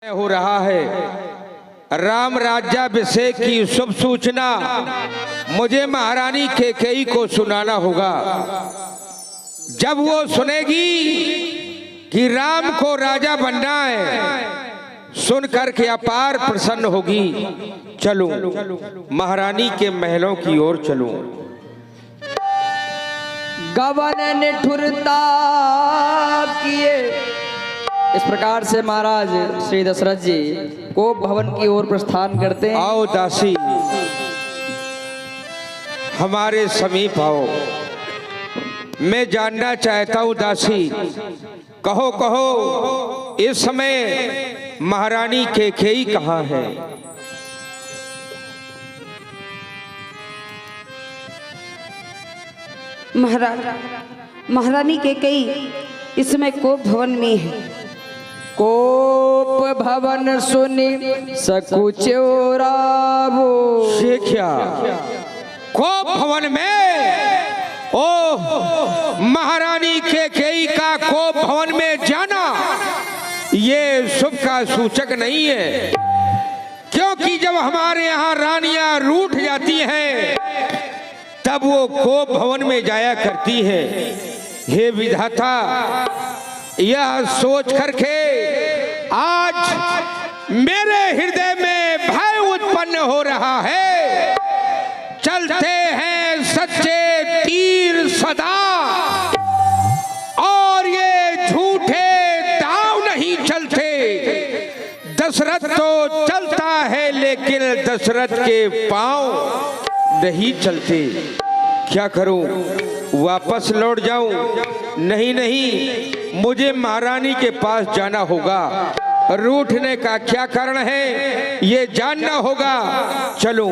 हो रहा है। राम राज्याभिषेक की शुभ सूचना मुझे महारानी कैकेयी को सुनाना होगा। जब वो सुनेगी कि राम को राजा बनना है, सुनकर के अपार प्रसन्न होगी। चलूं महारानी के महलों की ओर चलूं। गवन निठुरता किए इस प्रकार से महाराज श्री दशरथ जी को भवन की ओर प्रस्थान करते हैं। आओ दासी, हमारे समीप आओ। मैं जानना चाहता हूँ दासी, कहो कहो इस समय महारानी कैकेयी कहाँ है? महारानी कैकेयी इस समय कोप भवन में है। कोप भवन सुनी सकुचो रावो। ये क्या? कोप भवन में? ओ महारानी कैकेयी का कोप भवन में जाना ये शुभ का सूचक नहीं है, क्योंकि जब हमारे यहाँ रानियां रूठ जाती हैं तब वो कोप भवन में जाया करती है। हे विधाता, यह सोच करके आज मेरे हृदय में भय उत्पन्न हो रहा है। चलते हैं सच्चे तीर सदा, और ये झूठे दांव नहीं चलते। दशरथ तो चलता है लेकिन दशरथ के पांव नहीं चलते। क्या करूं? वापस लौट जाऊं? नहीं नहीं, मुझे महारानी के पास जाना होगा। रूठने का क्या कारण है ये जानना होगा। चलो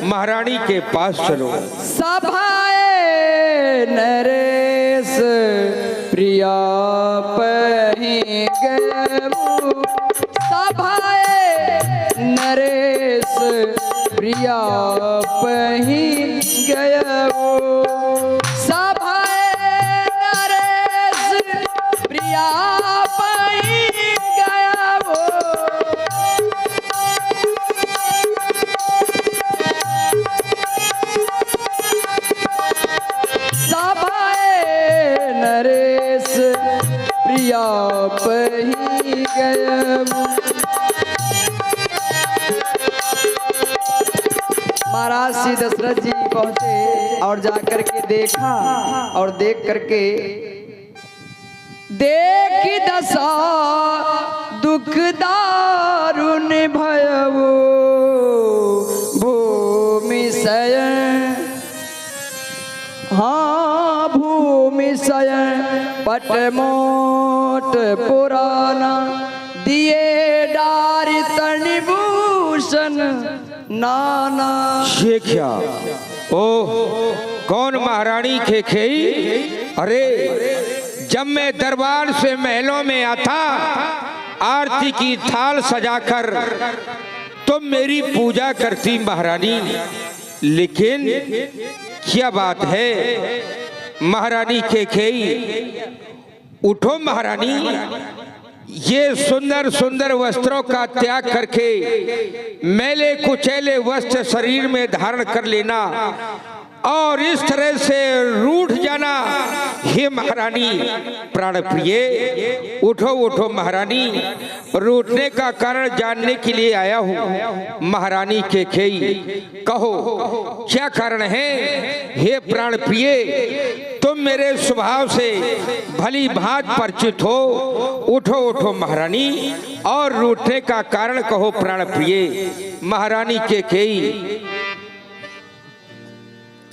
महारानी के पास चलो। सभाए नरेश प्रिया पहि गयमु। सभाए नरेश प्रिया पहि गयमु। सभाए नरेश प्रिया पहि गयमु। सभाए नरेश प्रिया पहि गयमु। महाराज श्री दशरथ जी पहुंचे और जाकर के देखा, और देख करके देखी दशा दुख दारुण भयवो। भूमि शयन, हाँ भूमि शयन पटमोट पुराना। दिए डारी तनिभूषण नाना। ये क्या? ओह, कौन महारानी कैकेयी? अरे जब मैं दरबार से महलों में आता, आरती की थाल सजाकर तुम मेरी पूजा करती महारानी, लेकिन क्या बात है महारानी कैकेयी? उठो महारानी, ये सुंदर सुंदर वस्त्रों का त्याग करके मैले कुचैले वस्त्र शरीर में धारण कर लेना और इस तरह से रूठ जाना। हे महारानी प्राण प्रिय, उठो उठो महारानी। रूठने का कारण जानने के लिए आया हूँ। महारानी कैकेयी, कहो क्या कारण है? हे प्राण प्रिय, तुम मेरे स्वभाव से भली भांत परिचित हो। उठो उठो महारानी और रूठने का कारण कहो प्राण प्रिय। महारानी कैकेयी,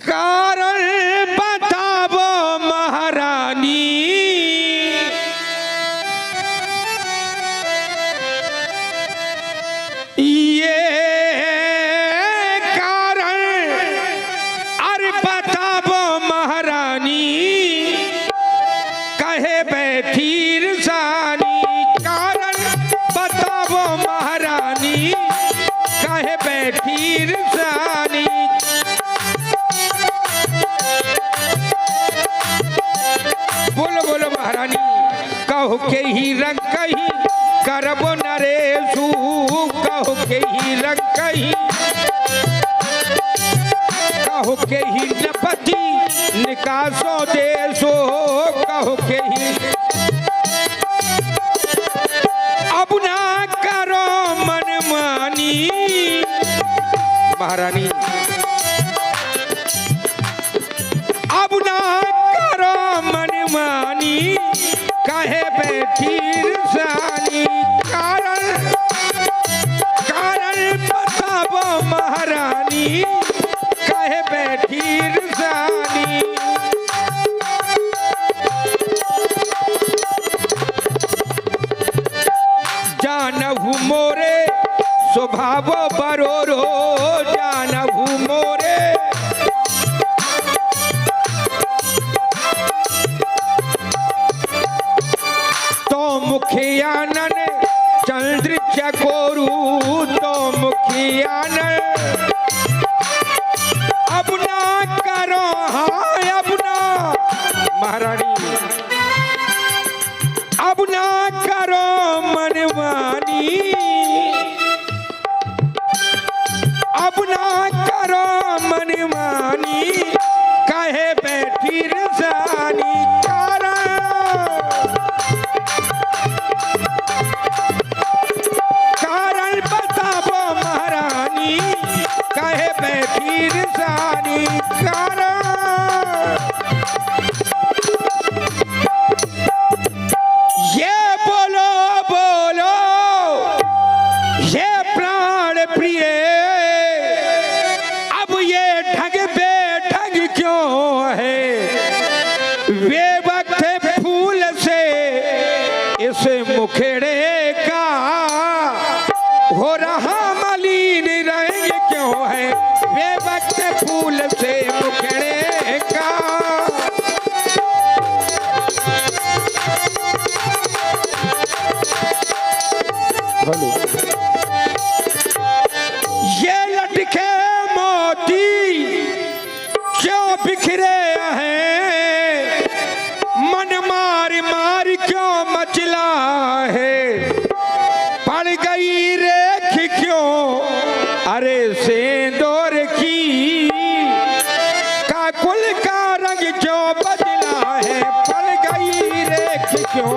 कारण बताओ महारानी। ये कारण अरे बताओ महारानी, कहे बैठी रसानी। कारण बताओ महारानी, कहे बैठी रसानी। बोलो बोलो महारानी, कहो के ही रंग कही करबो नरेश के ही रंग कही, कहो के ही नपति निकासो देशो, कहो के ही अब ना करो मनमानी। महारानी अब ना करो मनमानी, कहे बैठी रसानी, कारण कारण बताओ महारानी, कहे बैठी रसानी। जानहु मोरे स्वभाव बरोरो, जानहु मोरे तो मुखियानन चंद्र चकोरू, तो मुखियानन अब ना करो, हाँ अब ना महारानी, अब ना करो मनमानी, अब ना करो मनमानी, कहे बैठी रसानी, कारण बताओ महारानी, कहे बैठी रसानी, कारण ये बोलो बोलो ये प्राण प्रिय, अब ये ठग बेठग क्यों है, वे वक्त फूल से इस मुखड़े का हो रहा मलिन रंग क्यों है, वे वक्त फूल से मुखड़े का। ये लटके मोती क्यों बिखरे हैं, मन मार मार क्यों मचला है, पड़ गई रेख क्यों अरे सेंदूर की, काकुल का रंग क्यों बदला है, पड़ गई रेख क्यों।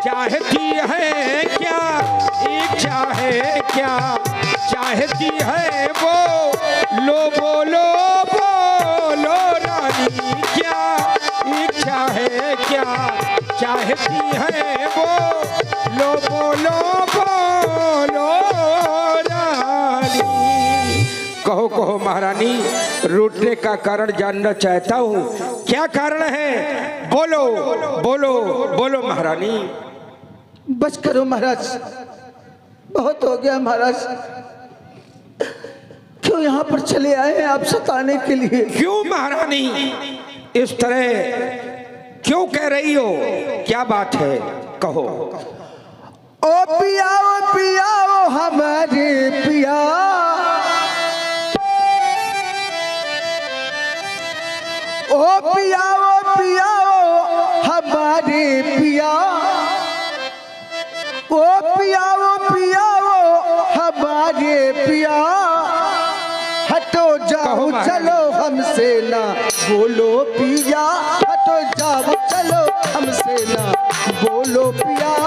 चाहती है क्या, इच्छा है क्या, चाहती है वो लो बोलो बोलो रानी, क्या इच्छा है क्या, चाहती है वो लो बोलो बोलो रानी। कहो कहो महारानी, रूठने का कारण जानना चाहता हूँ, क्या कारण है, बोलो बोलो बोलो महारानी। बस करो महाराज, बहुत हो गया महाराज, क्यों यहाँ पर चले आए हैं आप सताने के लिए? क्यों महारानी इस तरह क्यों कह रही हो, क्या बात है, कहो। ओ पियाओ हमारे पिया, ओ पियाओ हमारे पिया, ओ पियाओ हमारे पिया, हटो जाओ चलो हमसे ना बोलो पिया, हटो जाओ चलो हमसे ना बोलो पिया।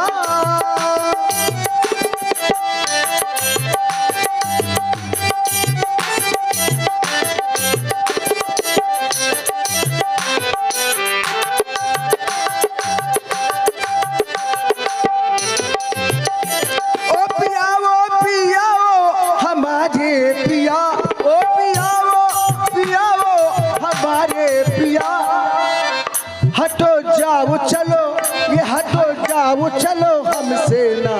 जाओ चलो, ये हटो जाओ चलो हमसे ना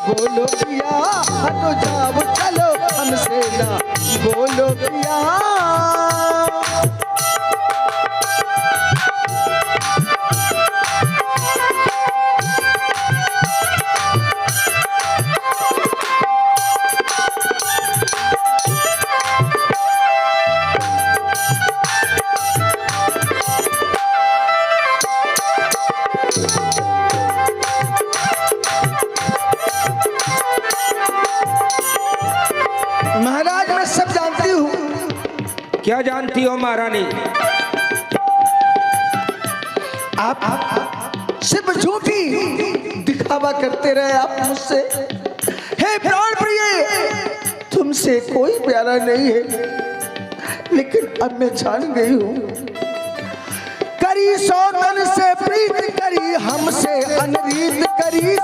बोलो पिया, हटो जाओ चलो हमसे ना बोलो पिया। क्या जानती हो महारानी? आप सिर्फ झूठी दिखावा करते रहे आप मुझसे। हे प्राण प्रिय, तुमसे कोई प्यारा नहीं है, लेकिन अब मैं जान गई हूँ। करी सौतन से प्रीत करी हमसे अनरीत, करी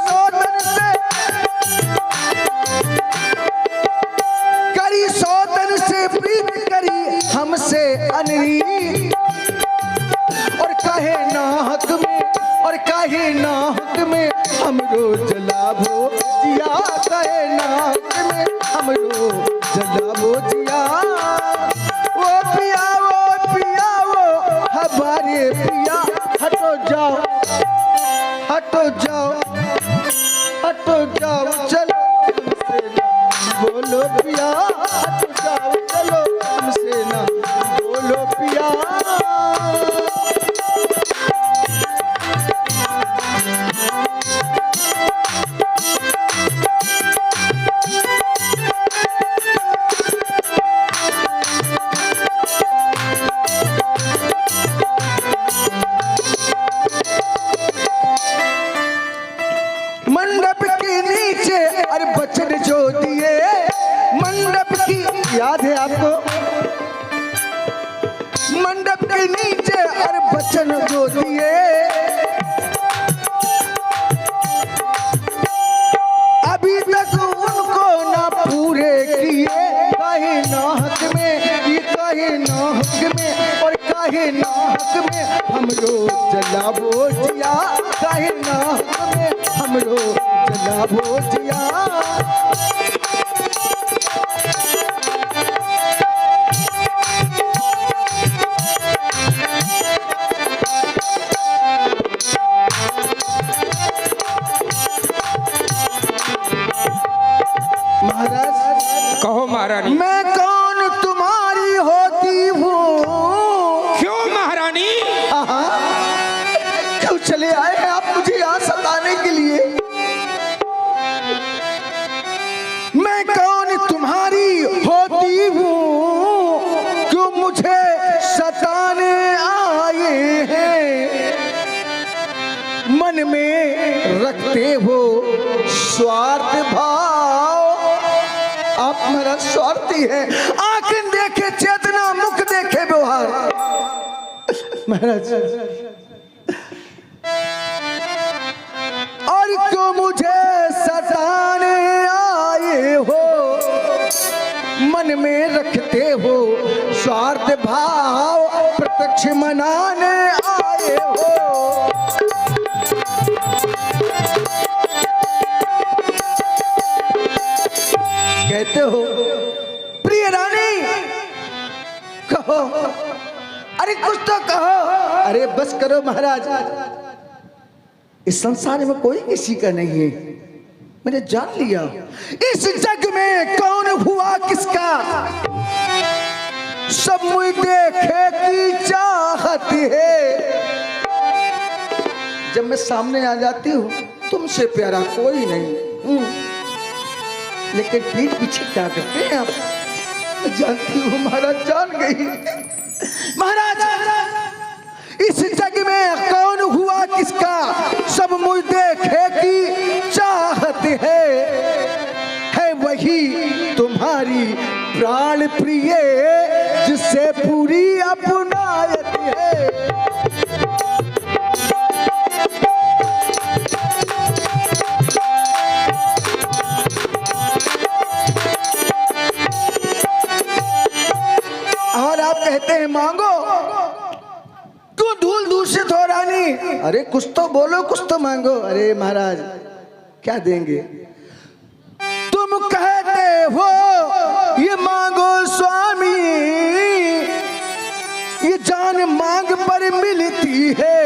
सौतन से प्रीत करी हमसे अनरीत। और काहे ना हक में, और काहे ना हक में हमरो जलाबो जिया, काहे ना हक में हमरो जलाबो जिया। वो पिया हमारे पिया, हटो जाओ, हटो जाओ, हटो जाओ, चलो हमसे ना बोलो पिया, हटो जाओ, चलो हमसे ना बोलो पिया। मंडप के नीचे अरे बचन जो दिए, मंडप की याद है आपको? मंडप के नीचे अरे बचन जो दिए, अभी तक उनको ना पूरे किए। काहे ना हक में, ये काहे ना हक में, और काहे ना हक में हमरो जलाबो जिया, काहे ना हक में हमरो जलाबो जिया। महाराज, कहो महारानी। मैं कौन तुम्हारी होती हूँ? क्यों महारानी? क्यों चले आए हैं आप मुझे यहाँ सताने के लिए? मैं कौन तुम्हारी होती हूँ, क्यों मुझे सताने आए हैं? मन में रखते हो स्वार्थ भाव, आप मेरा स्वार्थी है। आंख देखे चेतना, मुख देखे व्यवहार। महाराज, और क्यों मुझे सताने आए हो? मन में रखते हो स्वार्थ भाव, प्रत्यक्ष मनाने आए हो। कहते हो प्रिय रानी, कहो, अरे कुछ तो कहो। अरे बस करो महाराज, इस संसार में कोई किसी का नहीं है, मैंने जान लिया। इस जग में कौन हुआ किसका, सब मुझे देखे की चाहत है। जब मैं सामने आ जाती हूँ, तुमसे प्यारा कोई नहीं, लेकिन पीठ पीछे क्या करते हैं आप? जानती हूँ महाराज, जान गई। महाराज, इस जग में कौन हुआ किसका, सब मुझ देखे की चाहत है वही तुम्हारी प्राण प्रिय, जिससे पूरी अपनायत है। और आप कहते हैं मांगो, क्यों धूल दूषित हो रानी? अरे कुछ तो बोलो, कुछ तो मांगो। अरे महाराज, क्या देंगे? तुम कहते हो ये मांगो स्वामी, ये जान मांग पर मिलती है,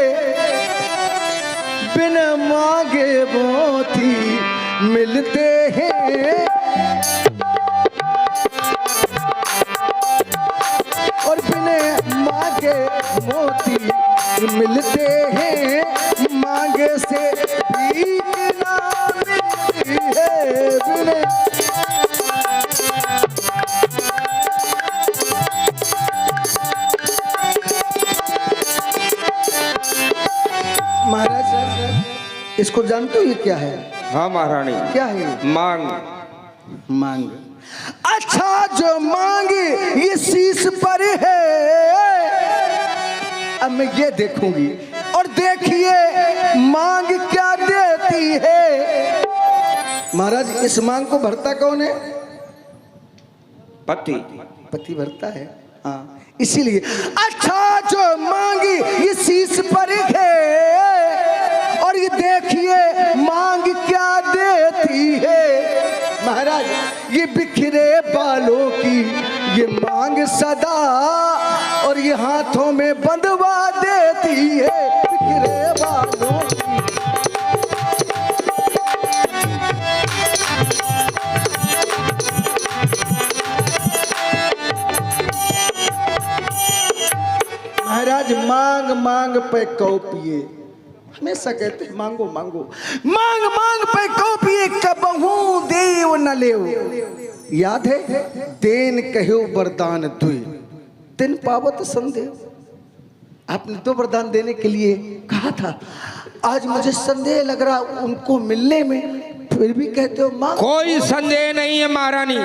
बिना मांगे मोती मिलते हैं। और बिना मांगे मोती मिलते हैं, मांगे से भीख ना मिलती है। बिना इसको जानते हो ये क्या है? हाँ महारानी। क्या है ये? मांग। मांग। अच्छा, जो मांग ये शीश पर है, अब मैं ये देखूंगी और देखिए मांग क्या देती है। महाराज, इस मांग को भरता कौन है? पति। पति भरता है, हाँ, इसीलिए। अच्छा, जो मांगी ये शीश पर है और ये देखिए मांग क्या देती है। महाराज, ये बिखरे बालों की ये मांग सदा, और ये हाथों में बंधवा देती है बिखरे बालों की। महाराज, मांग मांग पे कौ पिए, हमेशा कहते हैं मांगो मांगो, मांग मांग पे कौ पिए, कबहू देव न लेव। याद है, देन कहो वरदान दुई, तिन पावत संदेह। आपने तो वरदान देने के लिए कहा था, आज मुझे संदेह लग रहा उनको मिलने में, फिर भी कहते हो मांग। कोई संदेह नहीं है महारानी।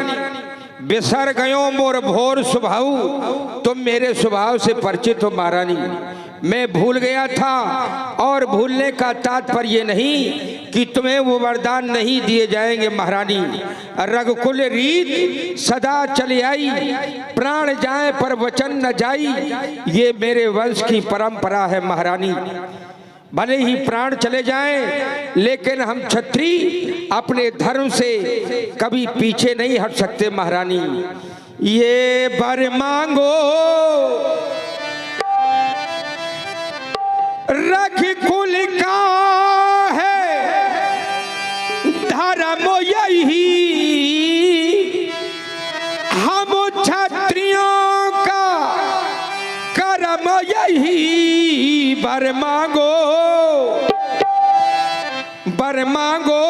बिसर गयो मोर भोर स्वभाव, तुम मेरे स्वभाव से परिचित हो महारानी। मैं भूल गया था, और भूलने का तात्पर्य नहीं कि तुम्हें वो वरदान नहीं दिए जाएंगे महारानी। रघुकुल रीत सदा चली आई, प्राण जाए पर वचन न जाई, ये मेरे वंश की परंपरा है महारानी। भले ही प्राण चले जाएं, लेकिन हम क्षत्रिय अपने धर्म से कभी पीछे नहीं हट सकते महारानी। ये वर मांगो रघुकुल का है धर्म यही, हम क्षत्रियों का कर्म यही। वर मांगो, वर मांगो,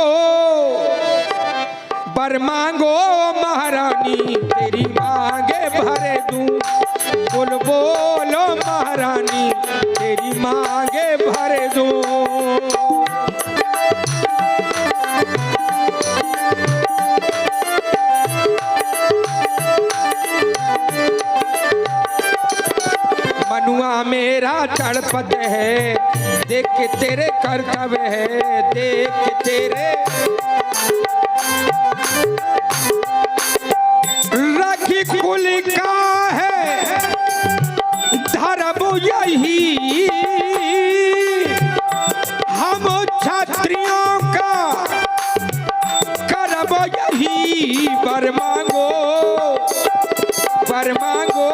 वर मांगो महारानी, तेरी मांगे भर दूं। बोल बोलो महारानी, तेरी मांगे भर दूं। मनुआ मेरा तड़पत है, देख के तेरे कर्तव्य है, देख के तेरे रघुकुल का है धर्म यही, हम क्षत्रियों का कर्म यही। वर मांगो, वर मांगो,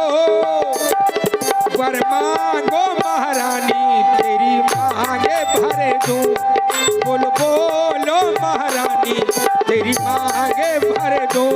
वर मांगो महारानी, तेरी मांगे भर दूं। बोल बोलो महारानी, तेरी मांगे भर दूं।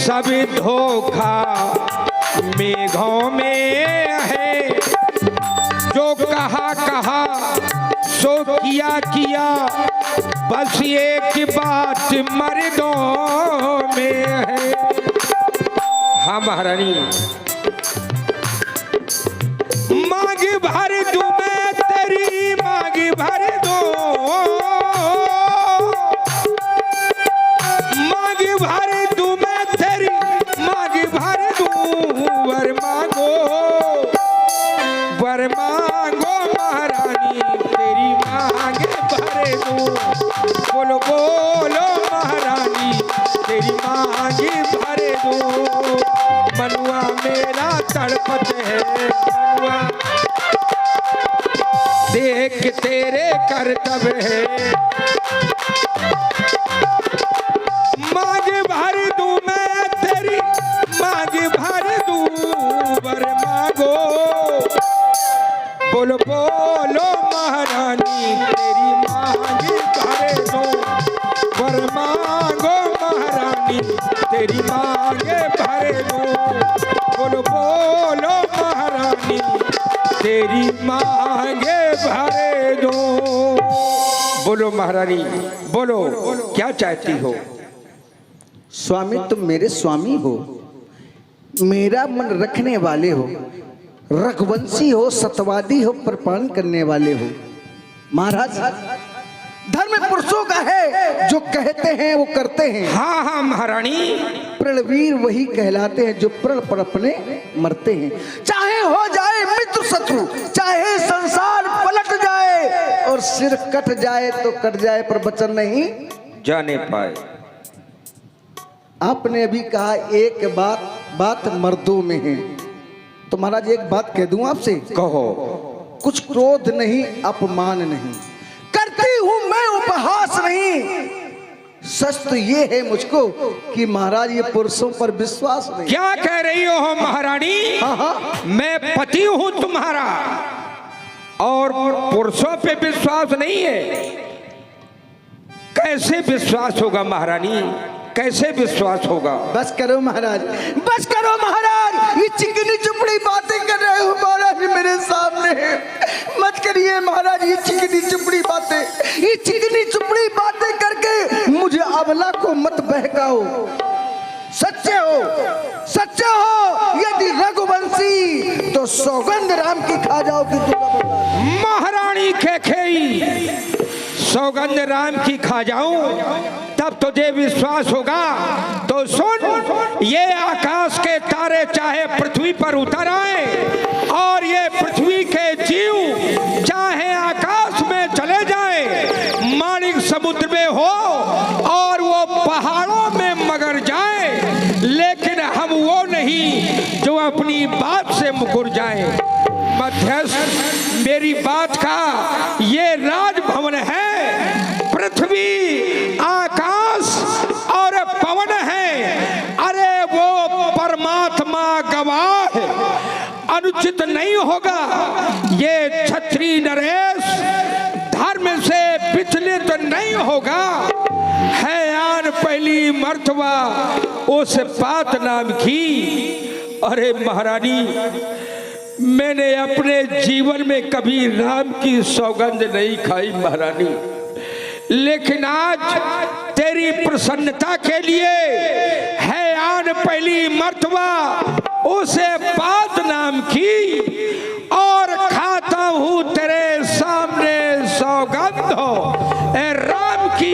सब धोखा मेघों में है, जो कहा कहा सो किया किया, बस एक बात मर्दों में है। हाँ महारानी, मांग भर दूं मैं तेरी, मांग भर दूं, मांग भर दूं मैं तेरी, मांग भर दूं। वर मांगो, वर मांगो महारानी, तेरी मांग भर दूं। बोलो बोलो महारानी, तेरी मांग भर दूं। मनुआ मेरा तड़पत है, मनुआ देख तेरे कर्तव्य है, मांग भर दूं मैं तेरी, मांग महारानी, बोलो क्या चाहती हो? स्वामी तुम मेरे स्वामी हो, मेरा मन रखने वाले हो, रघुवंशी हो, सतवादी हो, प्रपान करने वाले हो। महाराज धर्म पुरुषों का है, जो कहते हैं वो करते हैं। हाँ हाँ महारानी, प्रणवीर वही कहलाते हैं जो प्रण पर अपने मरते हैं। चाहे हो जाए मित्र शत्रु, चाहे संसार पलट जाए और सिर कट जाए तो कट जाए, पर वचन नहीं जाने पाए। आपने अभी कहा एक बात मर्दों में है, तो महाराज एक बात कह दूं आपसे, कहो। कुछ क्रोध नहीं, अपमान नहीं, करती हूं मैं उपहास नहीं। सच तो ये है मुझको कि महाराज ये पुरुषों पर विश्वास नहीं। क्या कह रही हो महारानी? हाँ हाँ, मैं पति हूं तुम्हारा और पुरुषों पे विश्वास नहीं है। कैसे विश्वास होगा महारानी, कैसे विश्वास होगा? बस करो महाराज, बस करो महाराज, ये चिकनी चुपड़ी बातें कर रहे हो महाराज मेरे सामने। मत करिए महाराज ये चिकनी चुपड़ी बातें, ये चिकनी चुपड़ी बातें करके मुझे अबला को मत बहकाओ। सच्चे हो यदि रघुवंशी तो सौगंध राम की खा जाओ कि महारानी खेखेई, सौगंध राम की खा जाऊं तब तुझे विश्वास होगा। तो सुन, ये आकाश के तारे चाहे पृथ्वी पर उतर आए और ये पृथ्वी के जीव चाहे आकाश में चले जाए, माणिक समुद्र में हो और वो पहाड़ों में मगर जाए, लेकिन हम वो नहीं जो अपनी बात से मुकर जाए। मध्यस्थ मेरी बात का ये राजभवन है, पृथ्वी आकाश और पवन है। अरे वो परमात्मा गवाह है, अनुचित नहीं होगा ये क्षत्रिय नरेश धर्म से विचलित नहीं होगा। है आन पहली मर्तबा उस पात नाम की। अरे महारानी, मैंने अपने जीवन में कभी राम की सौगंध नहीं खाई महारानी, लेकिन आज तेरी प्रसन्नता के लिए है आन पहली मर्तबा उसे बात नाम की और खाता हूँ तेरे सामने सौगंध हो। राम की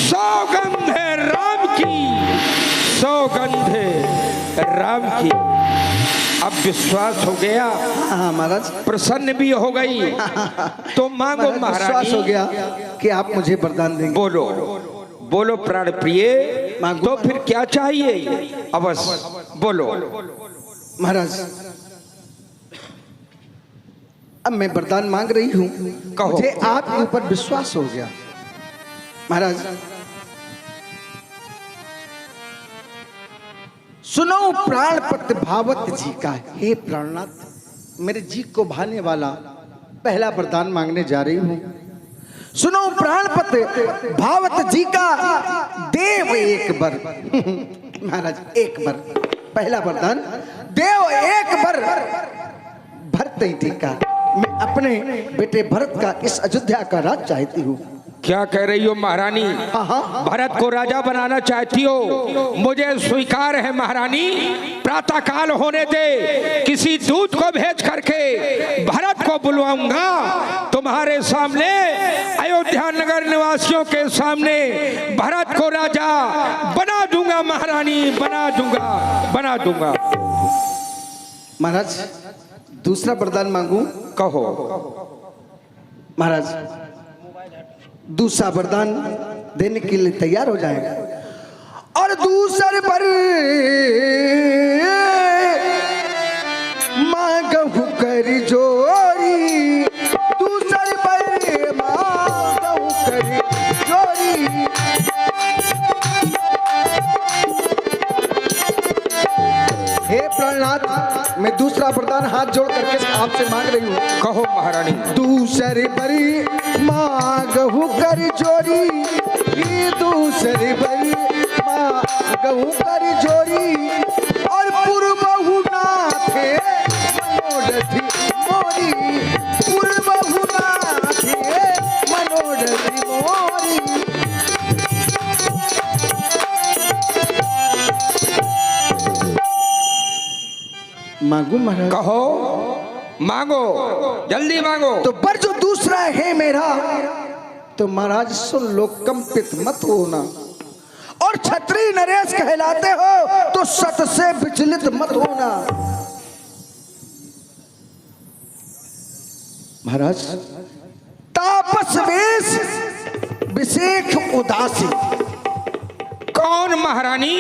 सौगंध है, राम की सौगंध है, राम की। अब विश्वास हो गया? हाँ महाराज, प्रसन्न भी हो गई तो मांगो महारानी। विश्वास हो गया कि आप मुझे वरदान देंगे। बोलो बोलो प्राण प्रिय, तो फिर क्या चाहिए? अवश्य बोलो महाराज। अब मैं वरदान मांग रही हूँ, कहो। मुझे आपके ऊपर विश्वास हो गया महाराज। सुनो प्राणपत भावत जी का, हे प्राणनाथ मेरे जी को भाने वाला पहला वरदान मांगने जा रही हूँ। सुनो प्राणपत भावत जी का, देव एक बार महाराज एक बार पहला वरदान, देव एक बार भरत ही का। मैं अपने बेटे भरत का इस अयोध्या का राज चाहती हूँ। क्या कह रही हो महारानी? भरत को राजा बनाना चाहती हो? मुझे स्वीकार है महारानी। प्रातः काल होने दे, किसी दूत को भेज करके भरत को बुलवाऊंगा तुम्हारे सामने, अयोध्या नगर निवासियों के सामने भरत को राजा बना दूंगा महारानी, बना दूंगा। महाराज दूसरा वरदान मांगू? कहो महाराज। दूसरा वरदान देने के लिए तैयार हो जाएगा। और दूसरे पर मांगहु कर जोरी, दूसरे पर मांगहु कर जोरी। हे प्राणनाथ, मैं दूसरा वरदान हाथ जोड़ करके आपसे मांग रही हूँ। कहो महारानी। दूसरे बरी मांगहु कर जोरी, ये दूसरे बरी मांगहु कर जोरी। और पूर्वहु नाथे मनोरथी मोरी, पूर्वहु नाथे मनोरथी मोरी। मांगू महाराज? कहो, मांगो, जल्दी मांगो। तो पर जो दूसरा है मेरा, तो महाराज सुन लो, कंपित मत होना। और क्षत्रिय नरेश कहलाते हो तो सत से विचलित मत होना। महाराज, तापस वेश विशेष उदासी। कौन महारानी,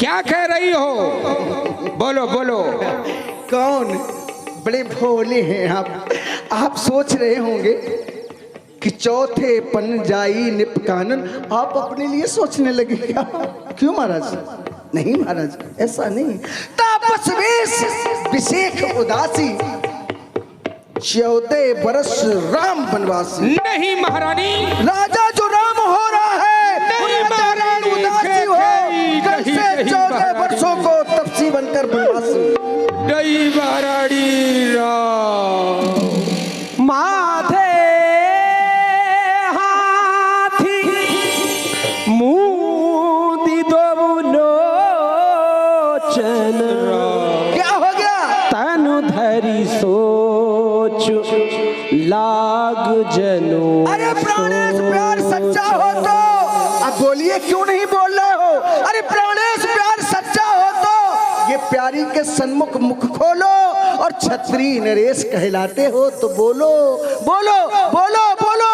क्या कह रही हो? बोलो बोलो। कौन? बड़े भोले हैं आप सोच रहे होंगे कि चौथे पन जाई निपकानन, आप अपने लिए सोचने लगे क्या? क्यों महाराज? नहीं महाराज, ऐसा नहीं। तापस वेश विशेष उदासी, 14 बरस राम वनवासी। नहीं महारानी, राजा जो राम हो रहा है, नहीं महारानी, उदासी हो, कल से 14 वर्षों को तपसी बनकर वनवासी। नहीं महारानी, राम माथे हाथी मूंदी दो लोचन, क्या हो गया? तनु धरी सोच लाग जनो। अरे प्राणेश प्यार सच्चा हो तो अब बोलिए, क्यों नहीं बोल रहे हो? अरे प्राणेश प्यार सच्चा हो तो ये प्यारी के सन्मुख मुख खोलो, और क्षत्रिय नरेश कहलाते हो तो बोलो बोलो बोलो बोलो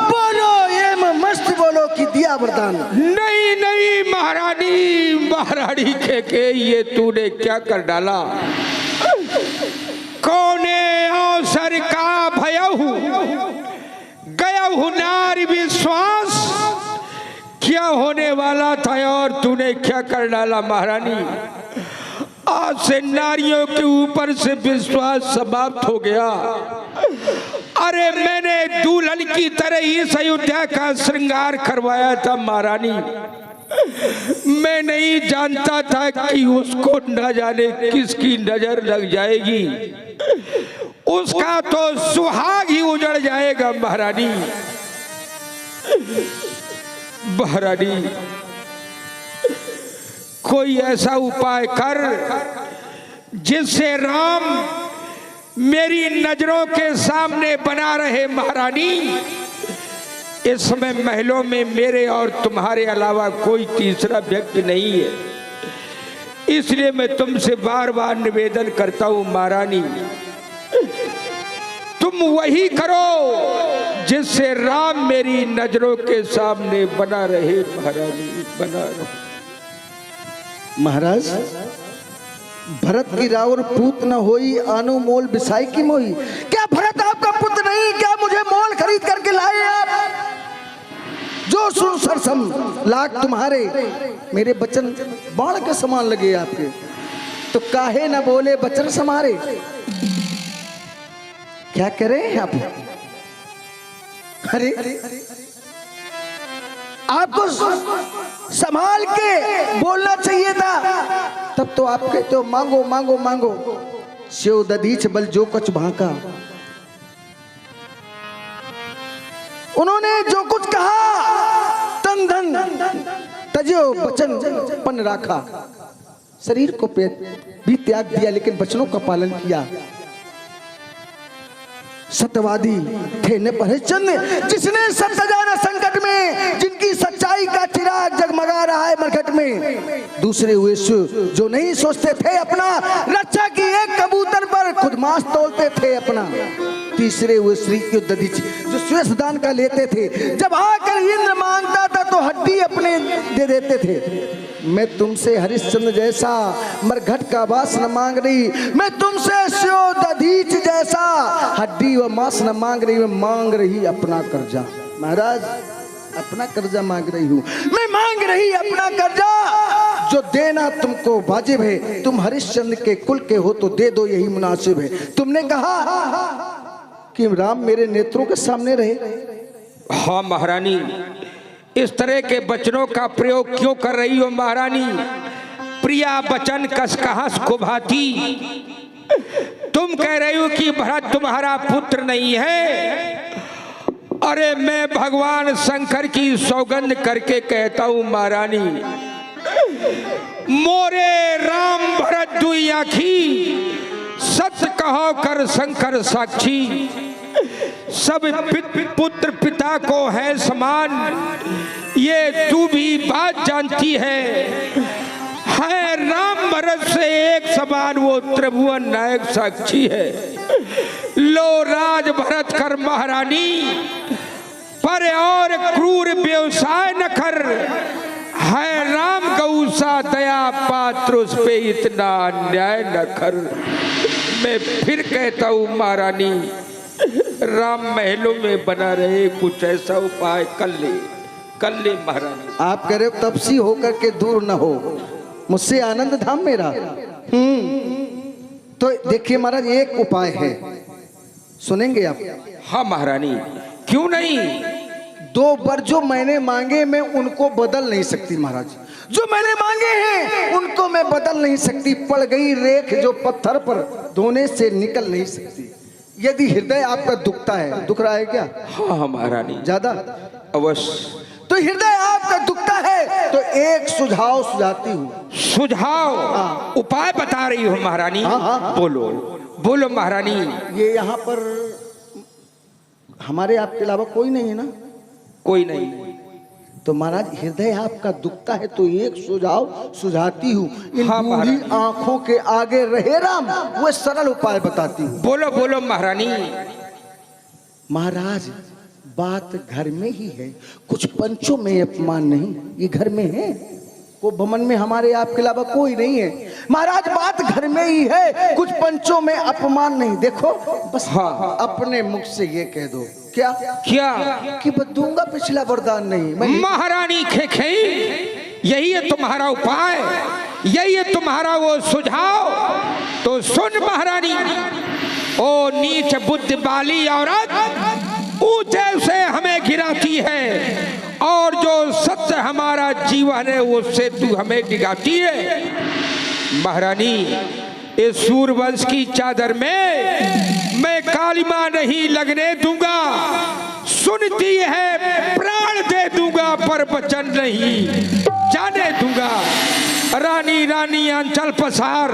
बोलो, ये मस्त बोलो कि दिया वरदान। नहीं नहीं महारानी, महारानी के ये तूने क्या कर डाला? कौने अवसर का भयहु गयहु नारी विश्वास, क्या होने वाला था और तूने क्या कर डाला महारानी? आज से नारियों के ऊपर से विश्वास समाप्त हो गया। अरे मैंने दुल्हन की तरह इस अयोध्या का श्रृंगार करवाया था महारानी। मैं नहीं जानता था कि उसको न जाने किसकी नजर लग जाएगी, उसका तो सुहाग ही उजड़ जाएगा महारानी। महारानी, कोई ऐसा उपाय कर जिससे राम मेरी नजरों के सामने बना रहे महारानी। इस समय महलों में मेरे और तुम्हारे अलावा कोई तीसरा व्यक्ति नहीं है, इसलिए मैं तुमसे बार बार निवेदन करता हूं महारानी, तुम वही करो जिससे राम मेरी नजरों के सामने बना रहे महारानी, बना रहे। महाराज, भरत की रावर पूत न होई, आनो मोल बिसाई की मोई। क्या भरत आपका पुत्र नहीं? क्या मुझे मोल खरीद करके लाए आप? जो सुन सरसम लाख तुम्हारे, मेरे बचन बाण के समान लगे आपके, तो काहे न बोले बचन समारे। क्या करें आप? अरे आपको संभाल के बोलना चाहिए था, तब तो आप कहते हो मांगो मांगो मांगो, शिव दधीच बल जो कुछ भाका। उन्होंने जो कुछ कहा तन धन तजो वचन पन राखा, शरीर को भी त्याग दिया लेकिन वचनों का पालन किया। सत्यवादी थे न हरिश्चंद्र, जिसने सत्य जाना संकट में, जिनकी सच्चाई का चिराग जगमगा रहा है मरघट में। दूसरे हुए जो नहीं सोचते थे अपना, रक्षा की एक कबूतर पर खुद मांस तोलते थे अपना। तीसरे हुए श्री दधीच, जो श्वेत दान का लेते थे, जब आकर इंद्र मांगता था तो हड्डी अपने दे देते थे। मैं तुमसे हरिश्चंद्र जैसा मरघट का वास न मांग रही, मैं तुमसे शिव दधीच जैसा हड्डी व मांस न मांग रही, मैं मांग रही अपना कर्जा। महाराज, अपना कर्जा मांग रही हूँ मैं, मांग रही अपना कर्जा। जो देना तुमको वाजिब है, तुम हरिश्चंद्र के कुल के हो तो दे दो, यही मुनासिब है। तुमने कहा कि राम मेरे नेत्रों के सामने रहे। हाँ महारानी, इस तरह के वचनों का प्रयोग क्यों कर रही हो महारानी? प्रिया वचन कस कहस को भाती। तुम कह रही हो कि भरत तुम्हारा पुत्र नहीं है। अरे मैं भगवान शंकर की सौगंध करके कहता हूं महारानी, मोरे राम भरत दुई आखी, सत्य कहो कर शंकर साक्षी। सब पुत्र पिता को है समान, ये तू भी बात जानती है राम भरत से एक समान, वो त्रिभुवन नायक साक्षी है। लो राज भरत कर महारानी, पर और क्रूर व्यवसाय न कर, है राम गौसा दया पात्र, उस पे इतना अन्याय न कर। मैं फिर कहता हूँ महारानी, राम महलों में बना रहे, कुछ ऐसा उपाय कर ले महारानी। आप कह रहे हो तपसी होकर के दूर न हो मुझसे आनंद धाम मेरा। तो देखिए महाराज, एक उपाय है, सुनेंगे आप? हाँ महारानी, क्यों नहीं। 2 वर जो मैंने मांगे मैं उनको बदल नहीं सकती महाराज, जो मैंने मांगे हैं उनको मैं बदल नहीं सकती। पड़ गई रेख जो पत्थर पर, धोने से निकल नहीं सकती। यदि हृदय आपका दुखता है, दुख रहा है क्या? हाँ महारानी, ज्यादा अवश्य। तो हृदय आपका दुखता है तो एक सुझाव सुझाती हूँ। सुझाव? उपाय बता रही हो महारानी? हाँ। बोलो महारानी। ये यहाँ पर हमारे आपके अलावा कोई नहीं है ना? कोई नहीं। तो महाराज हृदय आपका दुखता है तो एक सुझाव सुझाती हूँ। इन बूढ़ी आंखों के आगे रहे राम, वो सरल उपाय बताती हूँ। बोलो महारानी। महाराज बात घर में ही है, कुछ पंचों में अपमान नहीं, ये घर में है। को भवन में हमारे आपके अलावा कोई नहीं है महाराज, बात घर में ही है, कुछ पंचों में अपमान नहीं। देखो बस अपने मुख से ये कह दो। क्या कि दूंगा पिछला वरदान नहीं। महारानी खेखई, यही है तुम्हारा उपाय, यही है तुम्हारा वो सुझाव। तो सुन महारानी, ओ नीच बुद्धि वाली औरत, ऊंचे से हमें गिराती है, और जो सत्य हमारा जीवन है उससे तू हमें डिगाती है। महारानी, इस सूरवंश की चादर में मैं कालिमा नहीं लगने दूंगा। सुनती है प्राण दे दूंगा, पर वचन नहीं जाने दूंगा। रानी अंचल पसार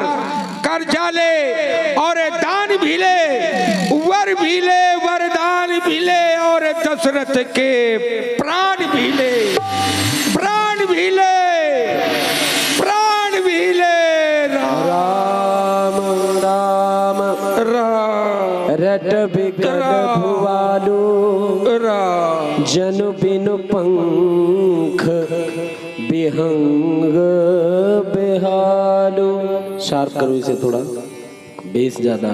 कर जाले, और दान भी ले, वर भी ले, वरदान भी ले, और दशरथ के प्राण भी ले, प्राण भी ले, प्राण भी ले। राम राम रट बिगड़ भुआलो, जनु बिनु पंख बिहंग बेहालो। शार्प करो इसे थोड़ा, बेस ज्यादा।